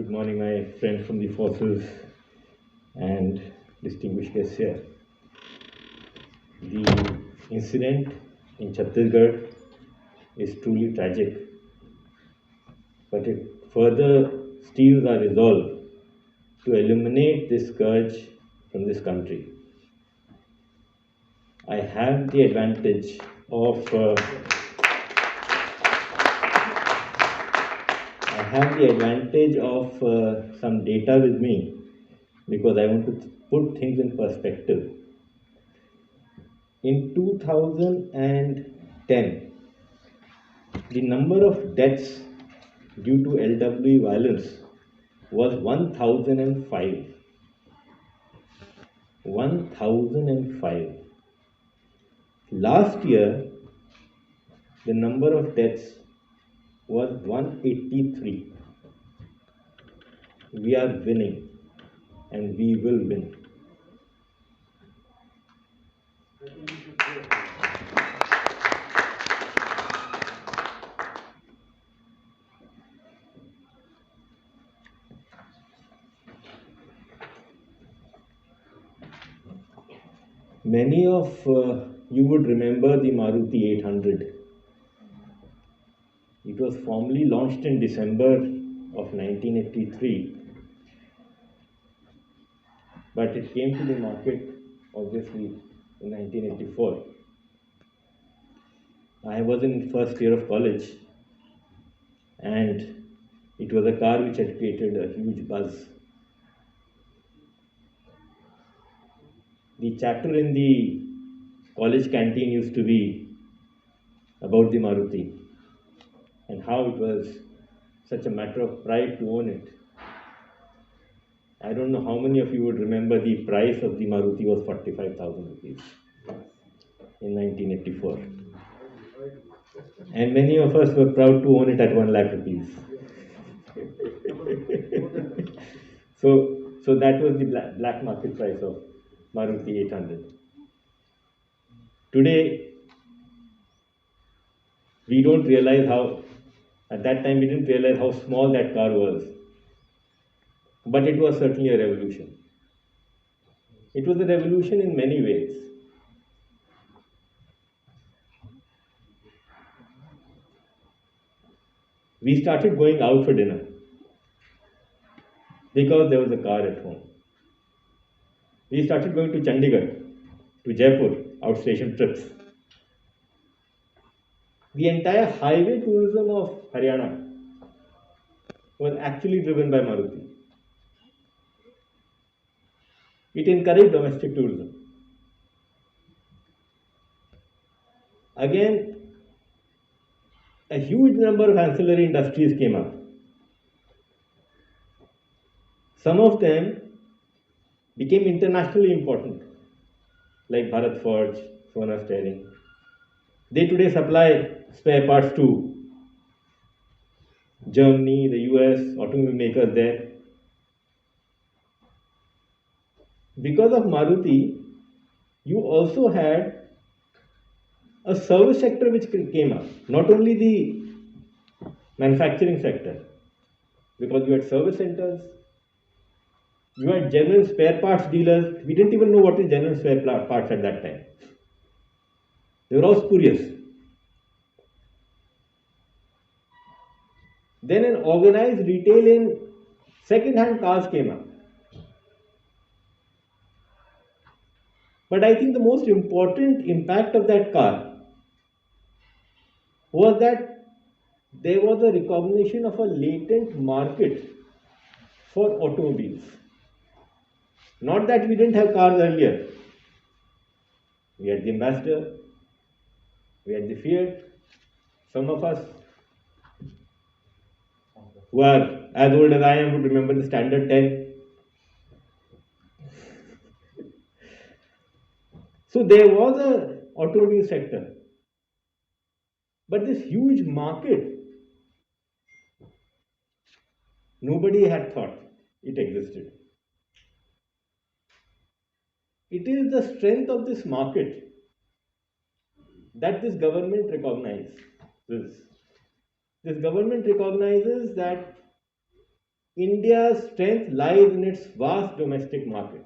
Good morning, my friends from the forces and distinguished guests here. The incident in Chhattisgarh is truly tragic, but it further steels our resolve to eliminate this scourge from this country. I have the advantage of some data with me because I want to put things in perspective. In 2010, the number of deaths due to LWE violence was 1005. 1005. Last year, the number of deaths was 183. We are winning and we will win. Many of you would remember the Maruti 800. It was formally launched in December of 1983, but it came to the market obviously in 1984. I was in first year of college and it was a car which had created a huge buzz. The chapter in the college canteen used to be about the Maruti and how it was such a matter of pride to own it. I don't know how many of you would remember the price of the Maruti was 45,000 rupees in 1984. And many of us were proud to own it at 1 lakh rupees. So that was the black market price of Maruti 800. Today, we don't realize how, at that time we didn't realize how small that car was. But it was certainly a revolution. It was a revolution in many ways. We started going out for dinner because there was a car at home. We started going to Chandigarh, to Jaipur, outstation trips. The entire highway tourism of Haryana was actually driven by Maruti. It encouraged domestic tourism. Again, a huge number of ancillary industries came up. Some of them became internationally important, like Bharat Forge, Sona Steering. They today supply spare parts to Germany, the US, automobile makers there. Because of Maruti, you also had a service sector which came up, not only the manufacturing sector, because you had service centers, you had genuine spare parts dealers. We didn't even know what is genuine spare parts at that time. They were all spurious. Then an organized retail in second-hand cars came up. But I think the most important impact of that car was that there was a recognition of a latent market for automobiles. Not that we didn't have cars earlier. We had the Ambassador, we had the Fiat. Some of us who are as old as I am would remember the Standard 10. So there was an automobile sector. But this huge market, nobody had thought it existed. It is the strength of this market that this government recognizes. This government recognizes that India's strength lies in its vast domestic market.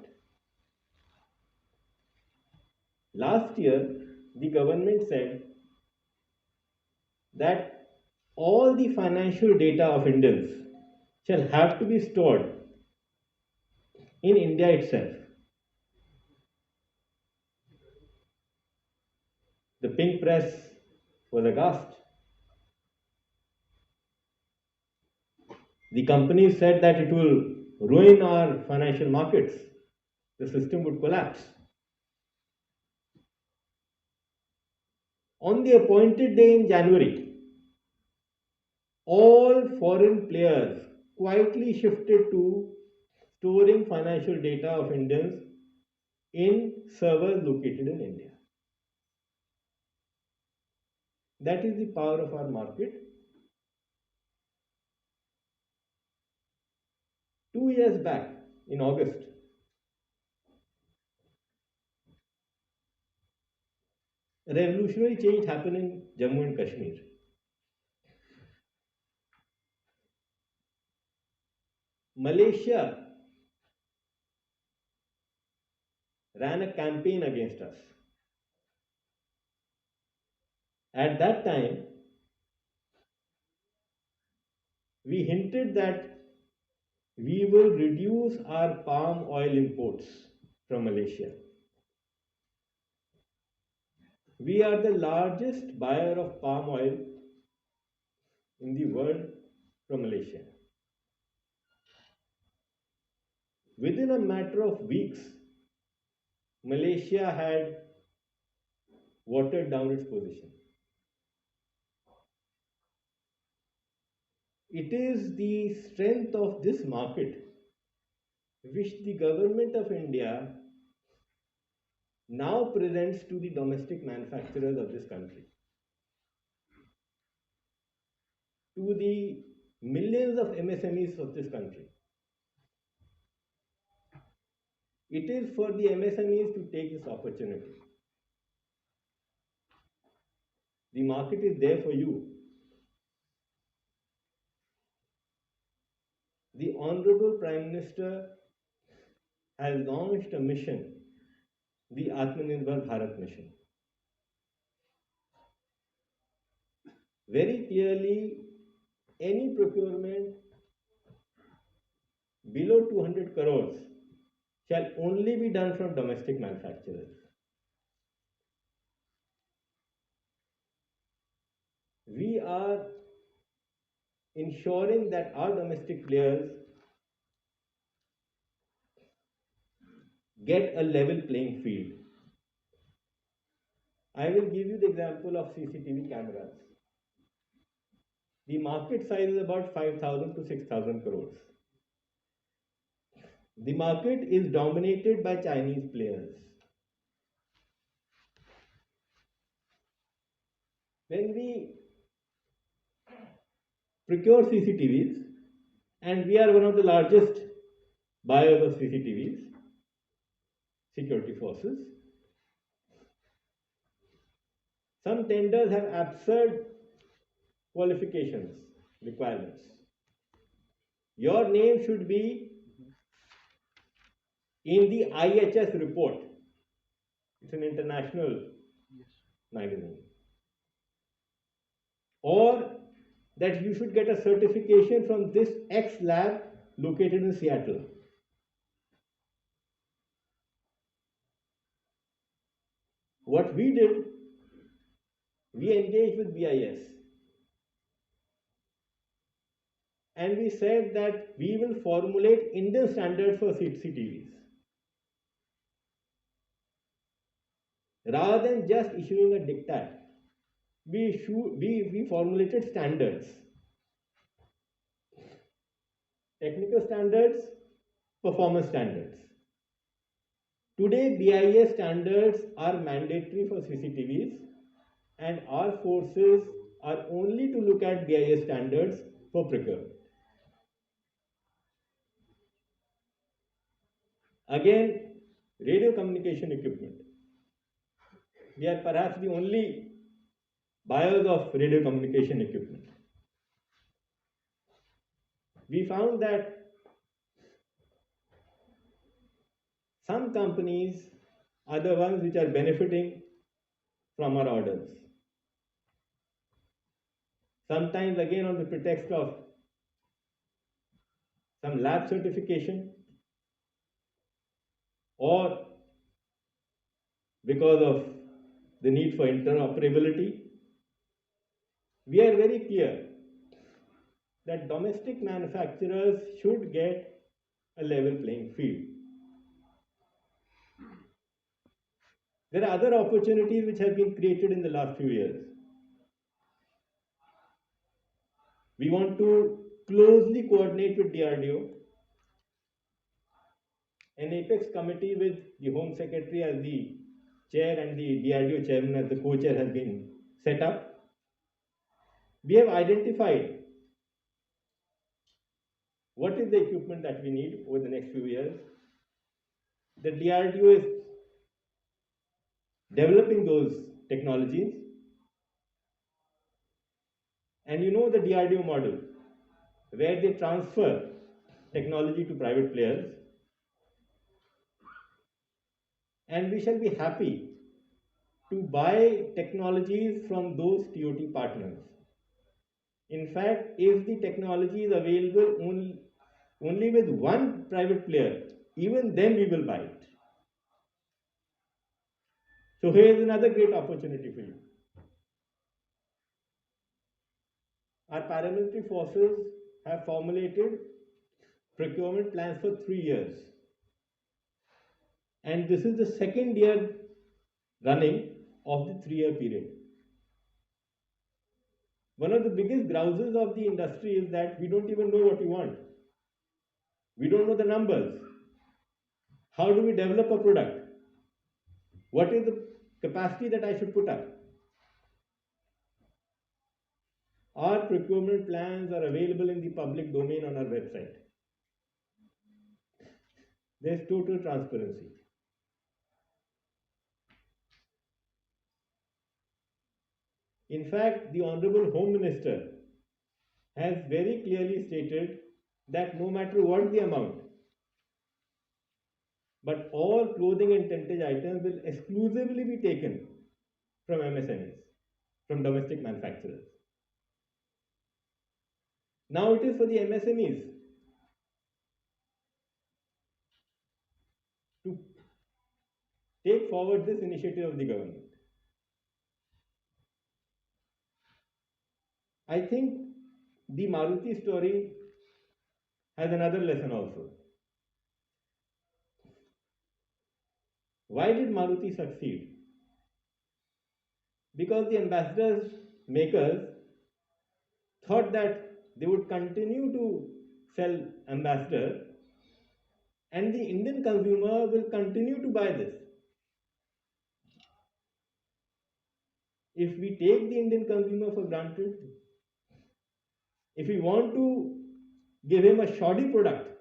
Last year, the government said that all the financial data of Indians shall have to be stored in India itself. The pink press was aghast. The companies said that it will ruin our financial markets. The system would collapse. On the appointed day in January, all foreign players quietly shifted to storing financial data of Indians in servers located in India. That is the power of our market. 2 years back, in August, a revolutionary change happened in Jammu and Kashmir. Malaysia ran a campaign against us. At that time, we hinted that we will reduce our palm oil imports from Malaysia. We are the largest buyer of palm oil in the world from Malaysia. Within a matter of weeks, Malaysia had watered down its position. It is the strength of this market which the government of India now presents to the domestic manufacturers of this country, to the millions of MSMEs of this country. It is for the MSMEs to take this opportunity. The market is there for you. The Honorable Prime Minister has launched a mission, the Atmanirbhar Bharat mission. Very clearly, any procurement below 200 crores shall only be done from domestic manufacturers. We are ensuring that our domestic players get a level playing field. I will give you the example of CCTV cameras. The market size is about 5,000 to 6,000 crores. The market is dominated by Chinese players. When we procure CCTVs, and we are one of the largest buyers of CCTVs, security forces, some tenders have absurd qualifications, requirements. Your name should be in the IHS report. It's an international magazine. Or that you should get a certification from this X lab located in Seattle. What we did, we engaged with BIS and we said that we will formulate Indian standards for CCTVs. Rather than just issuing a diktat, we formulated standards. Technical standards, performance standards. Today, BIS standards are mandatory for CCTVs and our forces are only to look at BIS standards for procurement. Again, radio communication equipment. We are perhaps the only buyers of radio communication equipment. We found that Some companies are the ones which are benefiting from our orders. Sometimes, again, on the pretext of some lab certification or because of the need for interoperability, we are very clear that domestic manufacturers should get a level playing field. There are other opportunities which have been created in the last few years. We want to closely coordinate with DRDO. An apex committee with the Home Secretary as the chair and the DRDO chairman as the co-chair has been set up. We have identified what is the equipment that we need over the next few years. The DRDO is developing those technologies. And you know the DRDO model, where they transfer technology to private players. And we shall be happy to buy technologies from those TOT partners. In fact, if the technology is available only with one private player, even then we will buy it. So here is another great opportunity for you. Our paramilitary forces have formulated procurement plans for 3 years. And this is the second year running of the 3-year period. One of the biggest grouses of the industry is that we don't even know what we want. We don't know the numbers. How do we develop a product? What is the capacity that I should put up? Our procurement plans are available in the public domain on our website. There's total transparency. In fact, the Honorable Home Minister has very clearly stated that no matter what the amount, but all clothing and tentage items will exclusively be taken from MSMEs, from domestic manufacturers. Now it is for the MSMEs to take forward this initiative of the government. I think the Maruti story has another lesson also. Why did Maruti succeed? Because the ambassadors makers thought that they would continue to sell ambassador and the Indian consumer will continue to buy this. If we take the Indian consumer for granted, if we want to give him a shoddy product,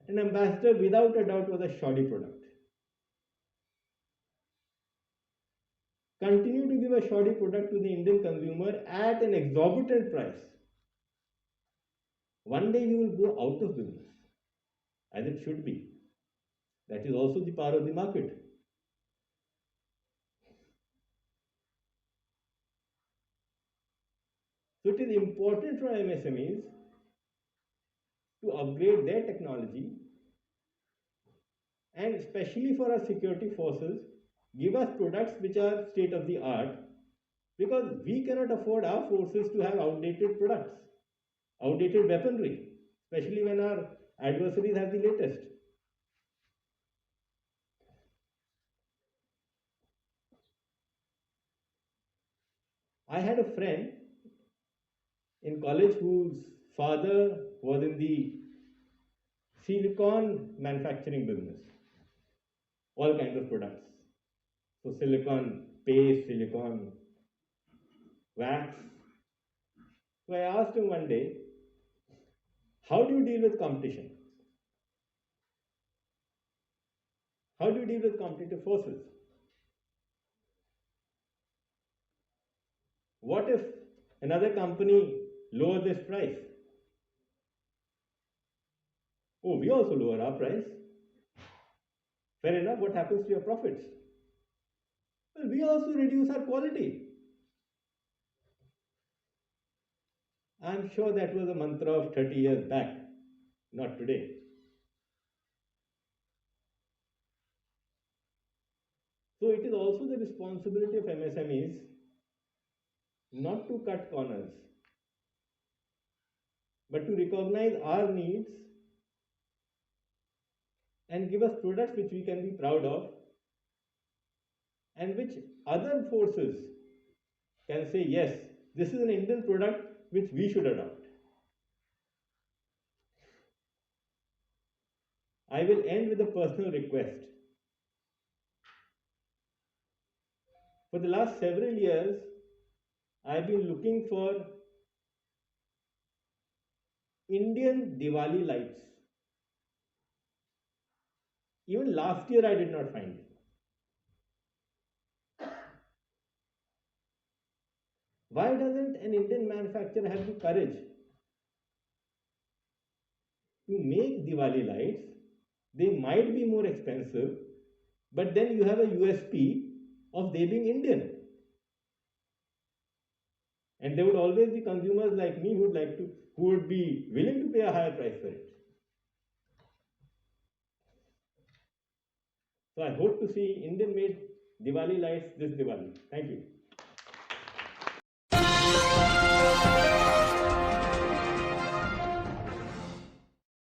an ambassador without a doubt was a shoddy product. Continue to give a shoddy product to the Indian consumer at an exorbitant price. One day you will go out of business, as it should be. That is also the power of the market. So it is important for MSMEs to upgrade their technology and especially for our security forces, give us products which are state of the art because we cannot afford our forces to have outdated products, outdated weaponry, especially when our adversaries have the latest. I had a friend in college whose father was in the silicon manufacturing business, all kinds of products. So silicon paste, silicon wax. So I asked him one day, how do you deal with competition? How do you deal with competitive forces? What if another company lowers its price? Oh, we also lower our price. Fair enough, what happens to your profits? Well, we also reduce our quality. I'm sure that was a mantra of 30 years back, not today. So it is also the responsibility of MSMEs not to cut corners, but to recognize our needs and give us products which we can be proud of and which other forces can say, yes, this is an Indian product which we should adopt. I will end with a personal request. For the last several years, I've been looking for Indian Diwali lights. Even last year, I did not find it. Why doesn't an Indian manufacturer have the courage to make Diwali lights? They might be more expensive, but then you have a USP of they being Indian. And there would always be consumers like me who would be willing to pay a higher price for it. So I hope to see Indian made Diwali lights this Diwali. Thank you.